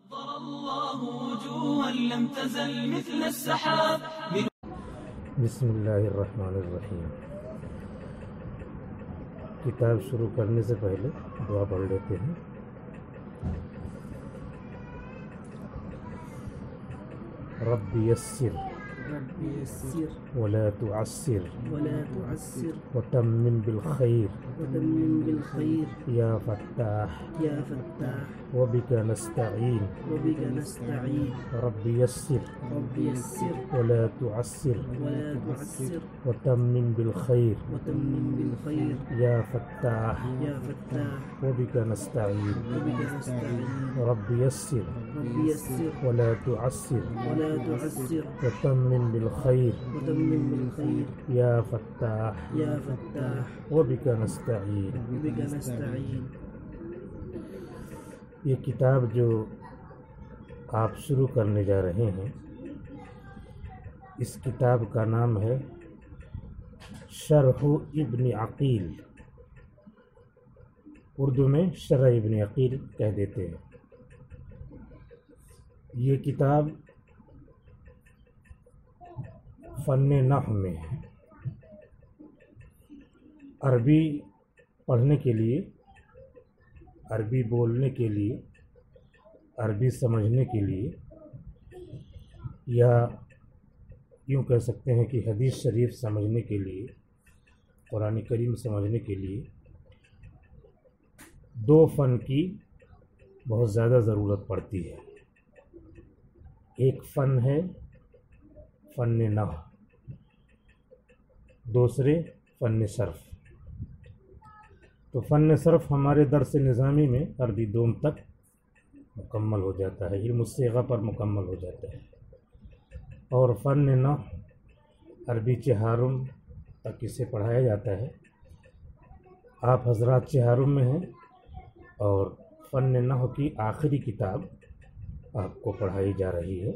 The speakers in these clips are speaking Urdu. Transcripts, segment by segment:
نظر الله وجوها لم تزل مثل السحاب. بسم اللہ الرحمن الرحیم. کتاب شروع کرنے سے پہلے دعا پڑھ لیتے ہیں. رب یسر ولا تعسر وتمم بالخير يا فتاح وبك نستعين رب يسر ولا تعسر وتمم بالخير يا فتاح وبك نستعين رب يسر ولا تعسر وتمم بالخير يا فتاح وبك نستعين. یہ کتاب جو آپ شروع کرنے جا رہے ہیں، اس کتاب کا نام ہے شرح ابن عقیل. اردو میں شرح ابن عقیل کہہ دیتے ہیں. یہ کتاب فن نحو میں ہے. عربی پڑھنے کے لیے، عربی بولنے کے لیے، عربی سمجھنے کے لیے، یا یوں کہہ سکتے ہیں کہ حدیث شریف سمجھنے کے لیے، قرآن کریم سمجھنے کے لیے دو فن کی بہت زیادہ ضرورت پڑتی ہے. ایک فن ہے فن نحو، دوسرے فن صرف. تو فن صرف ہمارے درس نظامی میں عربی دوم تک مکمل ہو جاتا ہے، علم الصیغہ پر مکمل ہو جاتا ہے. اور فن نحو عربی چہارم تک اسے پڑھایا جاتا ہے. آپ حضرات چہارم میں ہیں اور فن نحو کی آخری کتاب آپ کو پڑھائی جا رہی ہے.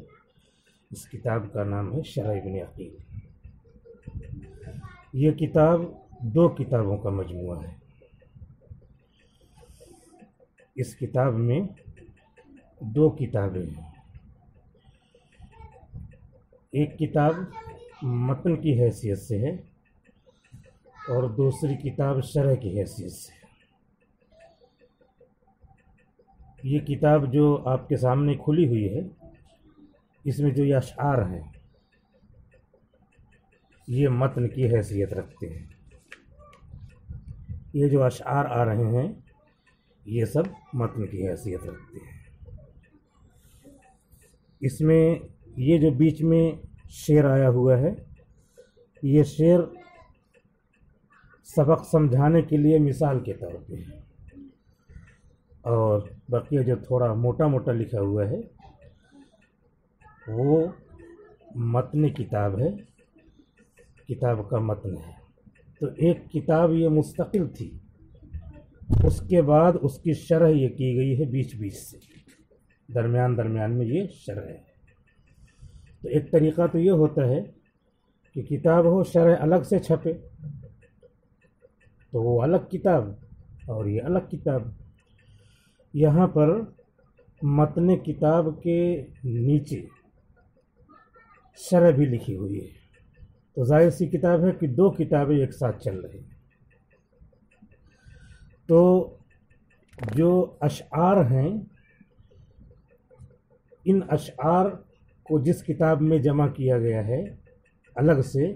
اس کتاب کا نام ہے شرح ابن عقیل. یہ کتاب دو کتابوں کا مجموعہ ہے. اس کتاب میں دو کتابیں ہیں. ایک کتاب متن کی حیثیت سے ہے اور دوسری کتاب شرح کی حیثیت سے ہے. یہ کتاب جو آپ کے سامنے کھلی ہوئی ہے، اس میں جو یہ اشعار ہیں یہ متن کی حیثیت رکھتے ہیں. یہ جو اشعار آ رہے ہیں یہ سب متن کی حیثیت رکھتے ہیں. اس میں یہ جو بیچ میں شعر آیا ہوا ہے، یہ شعر سبق سمجھانے کے لیے مثال کے طور پہ ہے. اور بقیہ جو تھوڑا موٹا موٹا لکھا ہوا ہے وہ متن کتاب ہے، کتاب کا متن ہے. تو ایک کتاب یہ مستقل تھی، اس کے بعد اس کی شرح یہ کی گئی ہے بیچ بیچ سے، درمیان میں یہ شرح ہے. تو ایک طریقہ تو یہ ہوتا ہے کہ کتاب ہو، شرح الگ سے چھپے تو وہ الگ کتاب اور یہ الگ کتاب. یہاں پر متن کتاب کے نیچے شرح بھی لکھی ہوئی ہے. تو ظاہر سی کتاب ہے کہ دو کتابیں ایک ساتھ چل رہی ہیں. تو جو اشعار ہیں، ان اشعار کو جس کتاب میں جمع کیا گیا ہے الگ سے،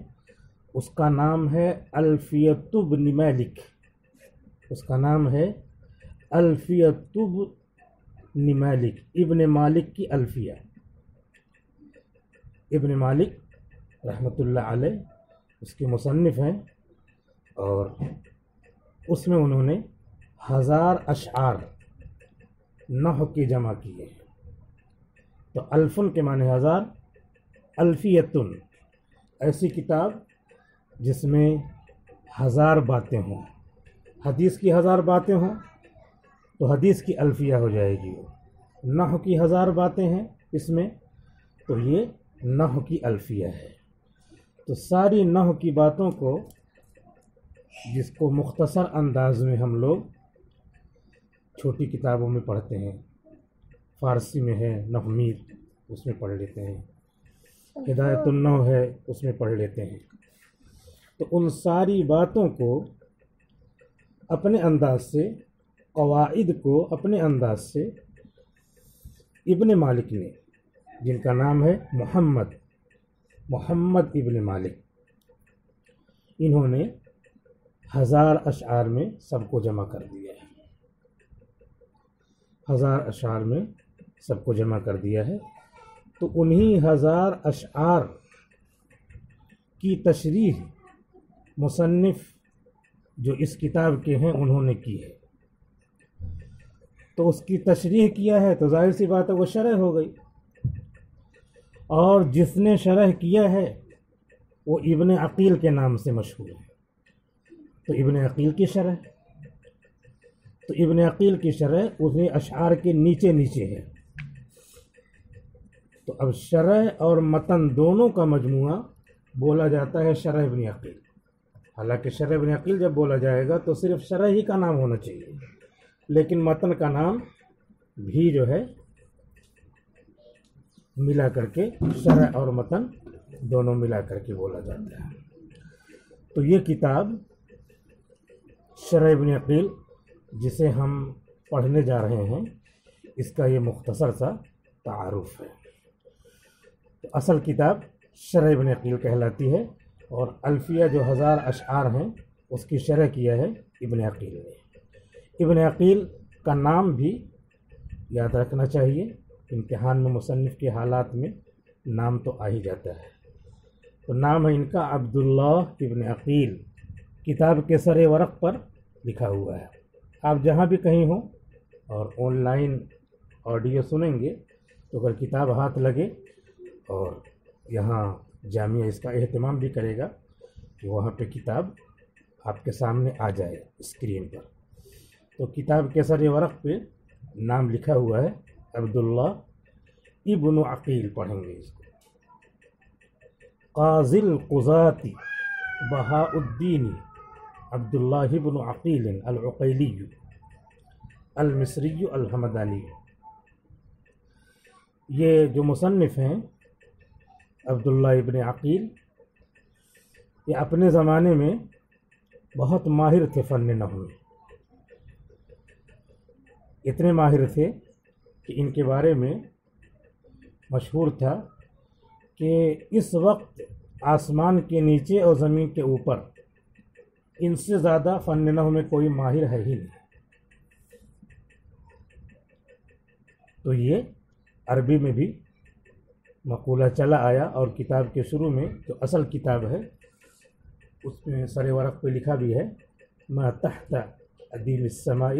اس کا نام ہے الفیۃ ابن مالک. اس کا نام ہے الفیۃ ابن مالک، ابن مالک کی الفیہ. ابن مالک رحمۃ اللہ علیہ اس کے مصنف ہیں اور اس میں انہوں نے 1000 اشعار نحو کے جمع کیے ہیں. تو الفن کے معنی 1000، الفیتن ایسی کتاب جس میں 1000 باتیں ہوں. حدیث کی 1000 باتیں ہوں تو حدیث کی الفیہ ہو جائے گی. نحو کی 1000 باتیں ہیں اس میں تو یہ نحو کی الفیہ ہے. تو ساری نحو کی باتوں کو، جس کو مختصر انداز میں ہم لوگ چھوٹی کتابوں میں پڑھتے ہیں، فارسی میں ہے نحو میر، اس میں پڑھ لیتے ہیں، ہدایت النحو ہے اس میں پڑھ لیتے ہیں۔ تو ان ساری باتوں کو اپنے انداز سے، قواعد کو اپنے انداز سے ابن مالک نے، جن کا نام ہے محمد ابن مالک، انہوں نے 1000 اشعار میں سب کو جمع کر دیا ہے۔ 1000 اشعار میں سب کو جمع کر دیا ہے۔ تو انہی 1000 اشعار کی تشریح مصنف جو اس کتاب کے ہیں انہوں نے کی ہے۔ تو اس کی تشریح کیا ہے تو ظاہر سی بات ہے وہ شرح ہو گئی، اور جس نے شرح کیا ہے وہ ابن عقیل کے نام سے مشہور ہے۔ تو ابن عقیل کی شرح، تو ابن عقیل کی شرح اسی اشعار کے نیچے نیچے ہے۔ تو اب شرح اور متن دونوں کا مجموعہ بولا جاتا ہے شرح ابن عقیل۔ حالانکہ شرح ابن عقیل جب بولا جائے گا تو صرف شرح ہی کا نام ہونا چاہیے، لیکن متن کا نام بھی جو ہے ملا کر کے، شرح اور متن دونوں ملا کر کے بولا جاتا ہے۔ تو یہ کتاب شرح ابن عقیل جسے ہم پڑھنے جا رہے ہیں، اس کا یہ مختصر سا تعارف ہے۔ تو اصل کتاب شرح ابن عقیل کہلاتی ہے، اور الفیہ جو 1000 اشعار ہیں اس کی شرح کیا ہے ابن عقیل نے۔ ابن عقیل کا نام بھی یاد رکھنا چاہیے، امتحان میں مصنف کے حالات میں نام تو آ ہی جاتا ہے۔ تو نام ہے ان کا عبداللہ ابن عقیل، کتاب کے سر ورق پر لکھا ہوا ہے۔ آپ جہاں بھی کہیں ہوں اور آن لائن آڈیو سنیں گے تو اگر کتاب ہاتھ لگے، اور یہاں جامعہ اس کا اہتمام بھی کرے گا کہ وہاں پہ کتاب آپ کے سامنے آ جائے اسکرین پر، تو کتاب کے سر ورق پہ نام لکھا ہوا ہے عبداللہ ابن عقیل، پڑھیں گے اس کو۔ قاضی القضاة بہاء الدین عبداللہ ابن عقیل العقیلی المصری الحمدانی۔ یہ جو مصنف ہیں عبداللہ ابن عقیل، یہ اپنے زمانے میں بہت ماہر تھے فن نحو میں۔ اتنے ماہر تھے کہ ان کے بارے میں مشہور تھا کہ اس وقت آسمان کے نیچے اور زمین کے اوپر ان سے زیادہ فن نحو میں کوئی ماہر ہے ہی نہیں۔ تو یہ عربی میں بھی مقولہ چلا آیا، اور کتاب کے شروع میں جو اصل کتاب ہے اس میں سر ورق پہ لکھا بھی ہے ما تحت ادیم السماء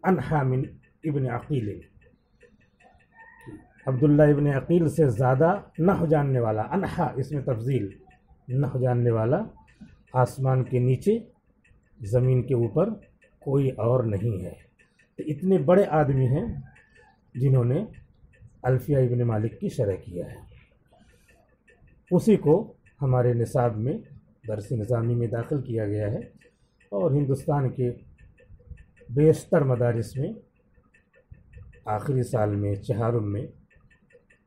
انحا من ابن عقیل، عبداللہ ابن عقیل سے زیادہ نحو جاننے والا، انحا اس میں تفضیل، نحو جاننے والا آسمان کے نیچے زمین کے اوپر کوئی اور نہیں ہے۔ تو اتنے بڑے آدمی ہیں جنہوں نے الفیہ ابن مالک کی شرح کیا ہے۔ اسی کو ہمارے نصاب میں درس نظامی میں داخل کیا گیا ہے، اور ہندوستان کے بیشتر مدارس میں آخری سال میں، چہارم میں،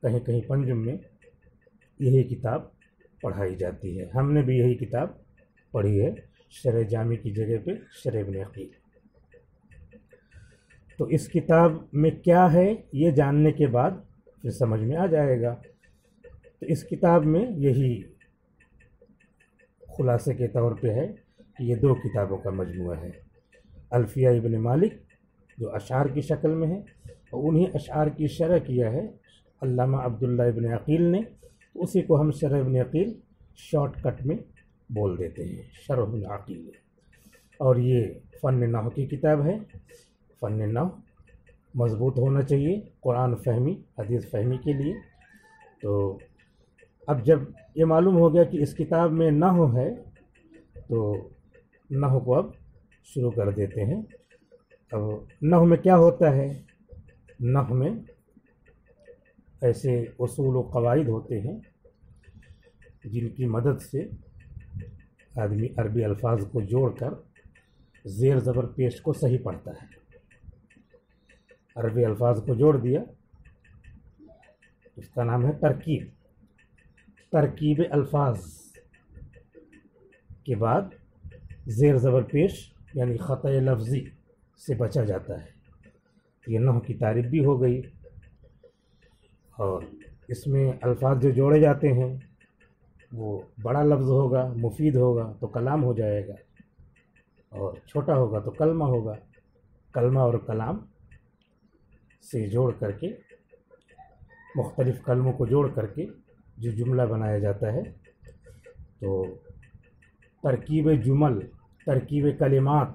کہیں کہیں پنجم میں یہی کتاب پڑھائی جاتی ہے۔ ہم نے بھی یہی کتاب پڑھی ہے، شرح جامی کی جگہ پہ شرح ابن عقیل۔ تو اس کتاب میں کیا ہے یہ جاننے کے بعد پھر سمجھ میں آ جائے گا۔ تو اس کتاب میں یہی خلاصے کے طور پہ ہے کہ یہ 2 کتابوں کا مجموعہ ہے، الفیہ ابن مالک جو اشعار کی شکل میں ہے، اور انہی اشعار کی شرح کیا ہے علامہ عبداللہ ابن عقیل نے، اسی کو ہم شرح ابن عقیل شارٹ کٹ میں بول دیتے ہیں، شرح ابن عقیل۔ اور یہ فن نحو کی کتاب ہے۔ فن نحو مضبوط ہونا چاہیے قرآن فہمی، حدیث فہمی کے لیے۔ تو اب جب یہ معلوم ہو گیا کہ اس کتاب میں نحو ہے، تو نحو کو اب شروع کر دیتے ہیں۔ اب نحو میں کیا ہوتا ہے؟ نحو میں ایسے اصول و قواعد ہوتے ہیں جن کی مدد سے آدمی عربی الفاظ کو جوڑ کر زیر زبر پیش کو صحیح پڑھتا ہے۔ عربی الفاظ کو جوڑ دیا، اس کا نام ہے ترکیب۔ ترکیب الفاظ کے بعد زیر زبر پیش یعنی خطأ لفظی سے بچا جاتا ہے۔ یہ نحو کی تعریف بھی ہو گئی، اور اس میں الفاظ جو جوڑے جاتے ہیں وہ بڑا لفظ ہوگا، مفید ہوگا تو کلام ہو جائے گا، اور چھوٹا ہوگا تو کلمہ ہوگا۔ کلمہ اور کلام سے جوڑ کر کے، مختلف کلموں کو جوڑ کر کے جو جملہ بنایا جاتا ہے، تو ترکیب جمل، ترکیب کلمات،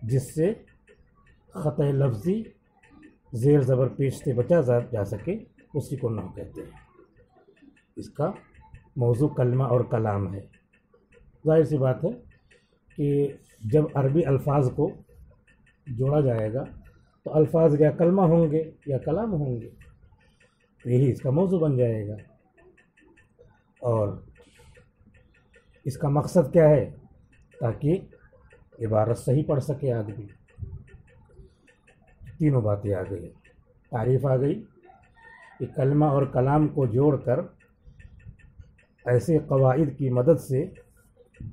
جس سے خطأ لفظی زیر زبر پیش سے بچا جا سکے، اسی کو نحو کہتے ہیں۔ اس کا موضوع کلمہ اور کلام ہے۔ ظاہر سی بات ہے کہ جب عربی الفاظ کو جوڑا جائے گا تو الفاظ یا کلمہ ہوں گے یا کلام ہوں گے، یہی اس کا موضوع بن جائے گا۔ اور اس کا مقصد کیا ہے؟ تاکہ عبارت صحیح پڑھ سکے آدمی۔ تینوں باتیں آ گئی، تعریف آ گئی کہ کلمہ اور کلام کو جوڑ کر ایسے قواعد کی مدد سے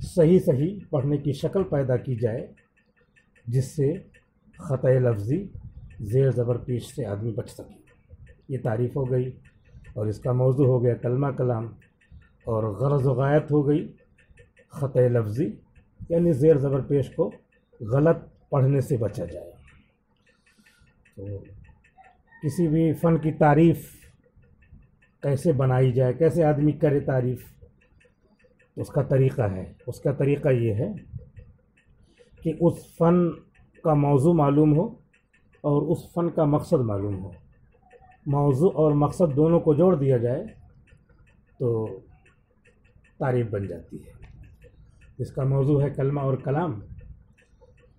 صحیح پڑھنے کی شکل پیدا کی جائے جس سے خطأ لفظی زیر زبر پیش سے آدمی بچ سکے۔ یہ تعریف ہو گئی، اور اس کا موضوع ہو گیا کلمہ کلام، اور غرض و غایت ہو گئی خطأ لفظی یعنی زیر زبر پیش کو غلط پڑھنے سے بچا جائے۔ تو کسی بھی فن کی تعریف کیسے بنائی جائے، کیسے آدمی کرے تعریف، اس کا طریقہ ہے۔ اس کا طریقہ یہ ہے کہ اس فن کا موضوع معلوم ہو اور اس فن کا مقصد معلوم ہو۔ موضوع اور مقصد دونوں کو جوڑ دیا جائے تو تعریف بن جاتی ہے۔ اس کا موضوع ہے کلمہ اور کلام،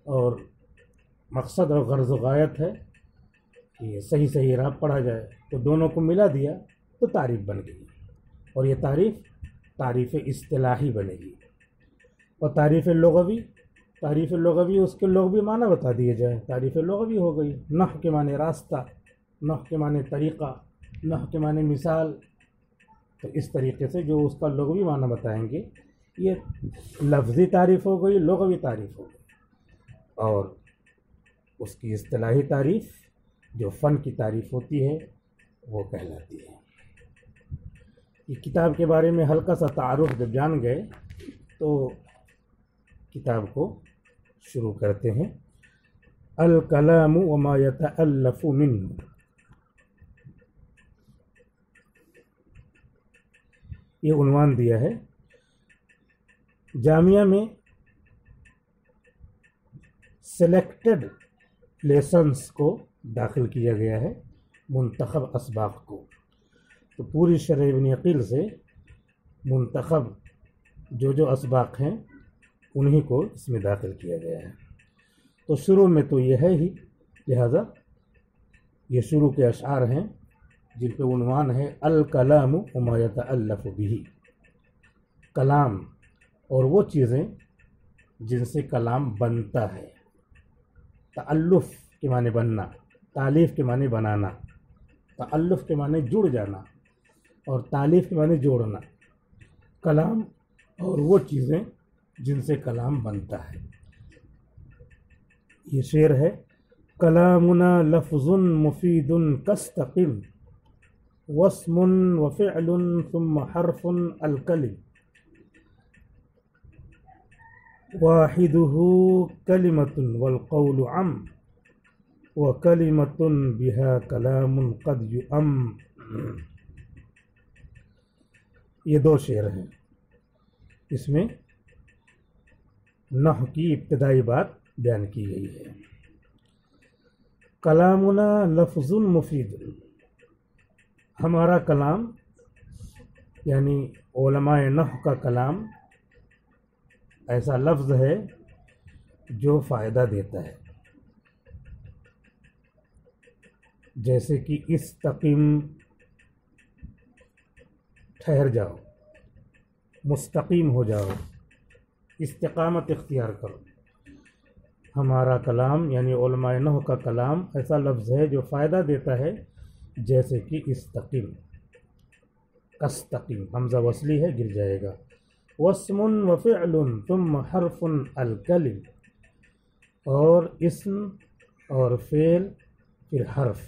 اور مقصد اور غرض و غایت ہے کہ صحیح اعراب پڑھا جائے، تو دونوں کو ملا دیا تو تعریف بن گئی، اور یہ تعریف اصطلاحی بنے گی۔ اور تعریف لغوی اس کے لغوی معنی بتا دیے جائے، تعریف لغوی ہو گئی۔ نحو کے معنی راستہ، نحو کے معنی طریقہ، نحو کے معنی مثال، تو اس طریقے سے جو اس کا لغوی معنی بتائیں گے، یہ لفظی تعریف ہو گئی، لغوی تعریف ہو گئی۔ اور اس کی اصطلاحی تعریف جو فن کی تعریف ہوتی ہے وہ کہلاتی ہے۔ یہ کتاب کے بارے میں ہلکا سا تعارف جب جان گئے تو کتاب کو شروع کرتے ہیں۔ الکلام وما یتألف منہ، یہ عنوان دیا ہے۔ جامعہ میں سلیکٹڈ لیسنز کو داخل کیا گیا ہے، منتخب اسباق کو۔ تو پوری شرح ابن عقیل سے منتخب جو اسباق ہیں انہی کو اس میں داخل کیا گیا ہے۔ تو شروع میں تو یہ ہے ہی، لہذا یہ شروع کے اشعار ہیں جن پہ عنوان ہے الکلام وما یتألف بہ، کلام اور وہ چیزیں جن سے کلام بنتا ہے۔ تألف کے معنی بننا، تالیف کے معنی بنانا، تألف کے معنی جڑ جانا، اور تالیف کے معنی جوڑنا۔ کلام اور وہ چیزیں جن سے کلام بنتا ہے۔ یہ شعر ہے: کلامنا لفظ مفید کاستقم، واسم وفعل ثم حرف الکلم، واحدہ کلمۃ والقول عم، وکلمۃ بہا کلام قد یؤم۔ یہ دو شعر ہیں، اس میں نحو کی ابتدائی بات بیان کی گئی ہے۔ کلامنا لفظ مفید، ہمارا کلام یعنی علماء نحو کا کلام ایسا لفظ ہے جو فائدہ دیتا ہے، جیسے کہ استقم، ٹھہر جاؤ، مستقیم ہو جاؤ، استقامت اختیار کرو۔ ہمارا کلام یعنی علماء نحو کا کلام ایسا لفظ ہے جو فائدہ دیتا ہے جیسے کہ استقیم، استقیم، حمزہ وصلی ہے گر جائے گا، واسم وفعل ثم حرف الکلم، اور اسم اور فعل پھر حرف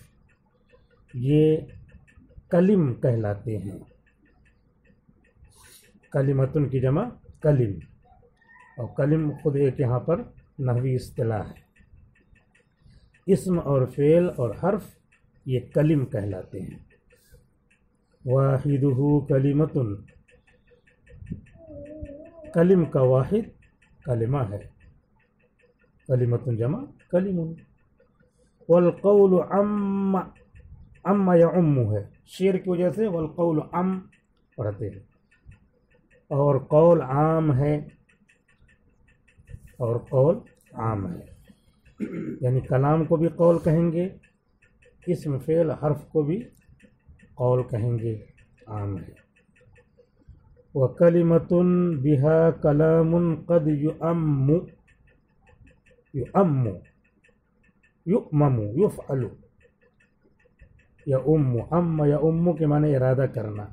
یہ کلم کہلاتے ہیں، کلمتن کی جمع کلم، اور کلم خود ایک یہاں پر نحوی اصطلاح ہے، اسم اور فعل اور حرف یہ کلم کہلاتے ہیں، واحدہ کلمتن، کلم کا واحد کلمہ ہے، کلمتن جمع کلم، والقول عم یعم ہے، شعر کی وجہ سے والقول عم پڑھتے ہیں، اور قول عام ہے، اور قول عام ہے، یعنی کلام کو بھی قول کہیں گے، اسم فعل حرف کو بھی قول کہیں گے، عام ہے، وَكَلِمَةٌ بِهَا كَلَامٌ قَدْ يُؤَمُّ يُؤْمَمُ يُفْعَلُ یؤم، ام یؤم کے معنی ارادہ کرنا،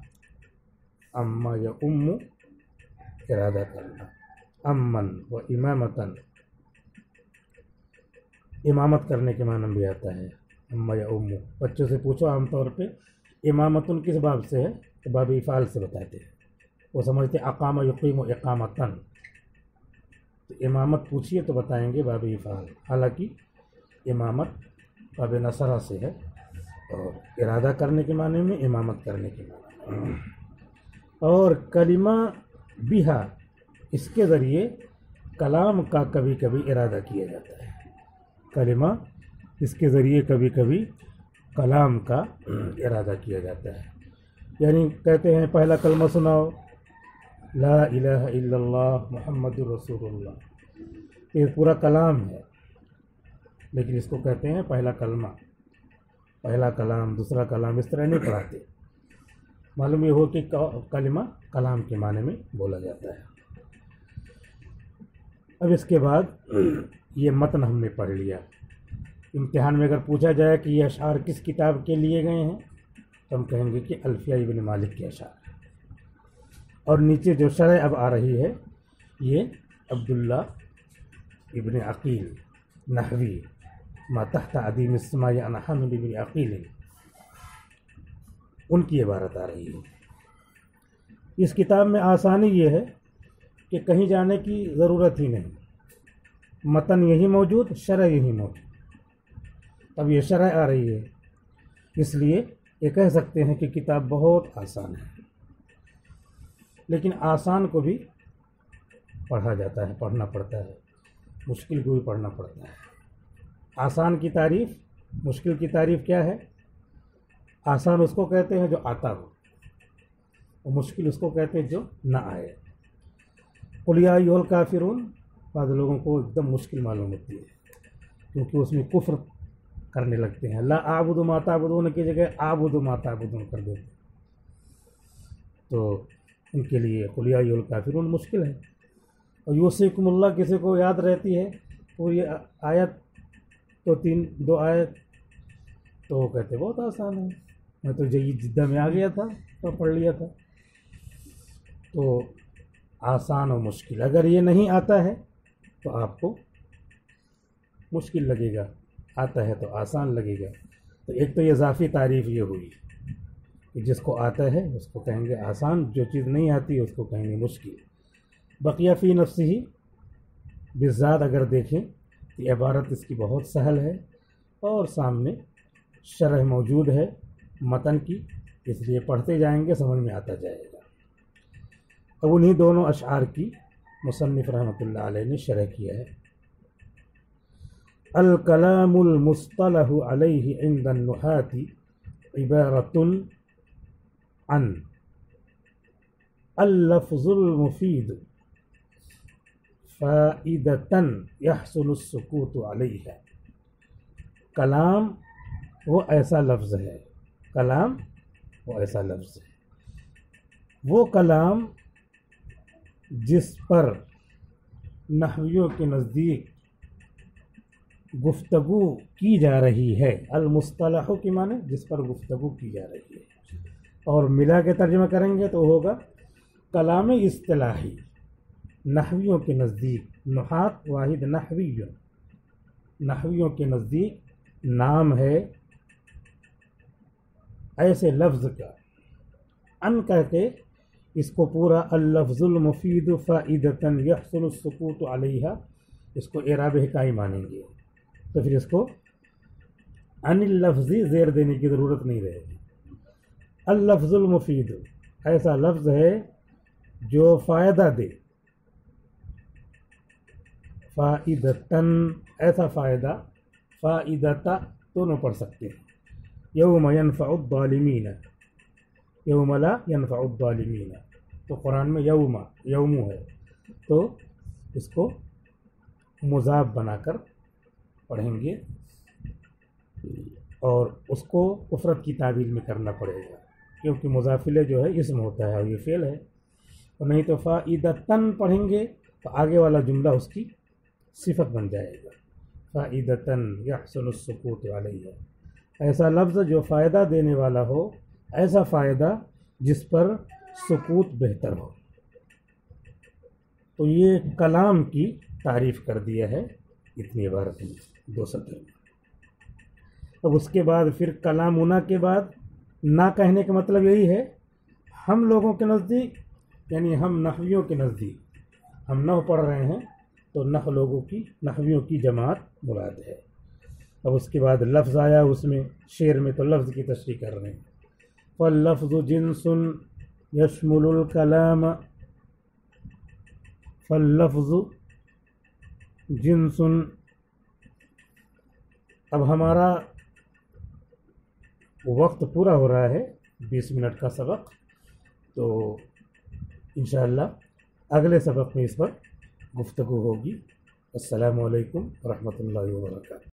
ام یؤم ارادہ کرنا، امن و امامتن امامت کرنے کے معنی بھی آتا ہے، ام یؤم، بچوں سے پوچھو عام طور پہ امامتن کس باب سے ہے تو باب افعال سے بتاتے ہیں، وہ سمجھتے اقام یقیم و اقامتن، تو امامت پوچھیے تو بتائیں گے باب افعال، حالانکہ امامت باب نصرہ سے ہے، اور ارادہ کرنے کے معنی میں امامت کرنے کے معنی، اور کلمہ بہا اس کے ذریعے کلام کا کبھی کبھی ارادہ کیا جاتا ہے، کلمہ اس کے ذریعے کبھی کبھی کلام کا ارادہ کیا جاتا ہے، یعنی کہتے ہیں پہلا کلمہ سناؤ لا الہ الا اللہ محمد رسول اللہ، یہ پورا کلام ہے، لیکن اس کو کہتے ہیں پہلا کلمہ، پہلا کلام دوسرا کلام اس طرح نہیں پڑھاتے، معلوم یہ ہو کہ کلمہ کلام کے معنی میں بولا جاتا ہے۔ اب اس کے بعد یہ متن ہم نے پڑھ لیا، امتحان میں اگر پوچھا جائے کہ یہ اشعار کس کتاب کے لیے گئے ہیں تو ہم کہیں گے کہ الفیہ ابن مالک کے اشعار، اور نیچے جو شرح اب آ رہی ہے یہ عبداللہ ابن عقیل نحوی ما تحت عدیم السماء عن حامد بن عقیل، ان کی عبارت آ رہی ہے۔ اس کتاب میں آسانی یہ ہے کہ کہیں جانے کی ضرورت ہی نہیں، متن یہی موجود، شرح یہی موجود، اب یہ شرح آ رہی ہے، اس لیے یہ کہہ سکتے ہیں کہ کتاب بہت آسان ہے، لیکن آسان کو بھی پڑھا جاتا ہے، پڑھنا پڑتا ہے، مشکل کو بھی پڑھنا پڑتا ہے۔ آسان کی تعریف، مشکل کی تعریف کیا ہے؟ آسان اس کو کہتے ہیں جو آتا ہو، اور مشکل اس کو کہتے ہیں جو نہ آئے۔ قل یا ایھا الکافرون بعض لوگوں کو ایک دم مشکل معلوم ہوتی ہے، کیونکہ اس میں کفر کرنے لگتے ہیں، لا اعبد ما تعبدون کی جگہ اعبد ما تعبدون کر دیتے ہیں، تو ان کے لیے قل یا ایھا الکافرون مشکل ہے۔ اور یوصیکم اللہ کسی کو یاد رہتی ہے تو یہ آیت تو دو آیت تو وہ کہتے بہت آسان ہے، میں تو جدہ میں آ گیا تھا تو پڑھ لیا تھا۔ تو آسان و مشکل، اگر یہ نہیں آتا ہے تو آپ کو مشکل لگے گا، آتا ہے تو آسان لگے گا۔ تو ایک تو یہ اضافی تعریف یہ ہوئی کہ جس کو آتا ہے اس کو کہیں گے آسان، جو چیز نہیں آتی ہے اس کو کہیں گے مشکل۔ بقیہ فی نفسہ ہی بالذات اگر دیکھیں کہ عبارت اس کی بہت سہل ہے، اور سامنے شرح موجود ہے متن کی، اس لیے پڑھتے جائیں گے سمجھ میں آتا جائے گا۔ اب انہی دونوں اشعار کی مصنف رحمۃ اللہ علیہ نے شرح کیا ہے۔ الکلام المصطلح علیہ عند النحاة عبارۃ عن اللفظ المفید فائدة يحصل السکوت علیہ۔ کلام وہ ایسا لفظ ہے، کلام وہ ایسا لفظ ہے، وہ کلام جس پر نحویوں کے نزدیک گفتگو کی جا رہی ہے. المصطلح کی معنی جس پر گفتگو کی جا رہی ہے. اور ملا کے ترجمہ کریں گے تو ہوگا کلام اصطلاحی نحویوں کے نزدیک. نحات واحد نحویوں کے نزدیک نام ہے ایسے لفظ کا ان کر کے اس کو پورا اللفظ المفید فائدتاً یحصل السکوت علیہا اس کو اعراب حکائی مانیں گے. تو پھر اس کو ان اللفظی زیر دینے کی ضرورت نہیں رہے گی. اللفظ المفید ایسا لفظ ہے جو فائدہ دے. فائدتاً ایسا فائدہ فائدتا دونوں پڑھ سکتے ہیں. یوم ینفع الظالمین یوم لا ینفع الظالمین تو قرآن میں یوم ہے تو اس کو مضاف بنا کر پڑھیں گے اور اس کو کفرت کی تعبیر میں کرنا پڑے گا کیونکہ مضافلہ جو ہے اسم ہوتا ہے اور یہ فعل ہے. اور نہیں تو فائدتاً پڑھیں گے تو آگے والا جملہ اس کی صفت بن جائے گا. فائدتاً یحصل السکوت علیہ ایسا لفظ جو فائدہ دینے والا ہو ایسا فائدہ جس پر سکوت بہتر ہو. تو یہ کلام کی تعریف کر دیا ہے اتنی عبارت میں 2 سطر میں. اب اس کے بعد پھر کلامنا کے بعد نہ کہنے کا مطلب یہی ہے ہم لوگوں کے نزدیک یعنی ہم نحویوں کے نزدیک ہم نحو پڑھ رہے ہیں تو نحویوں کی جماعت مراد ہے. اب اس کے بعد لفظ آیا اس میں شعر میں تو لفظ کی تشریح کر رہے ہیں. فاللفظ جنس یشمل الکلام فاللفظ جنس. اب ہمارا وقت پورا ہو رہا ہے 20 منٹ کا سبق تو انشاءاللہ اگلے سبق میں اس پر گفتگو ہوگی. السلام علیکم ورحمۃ اللہ وبرکاتہ.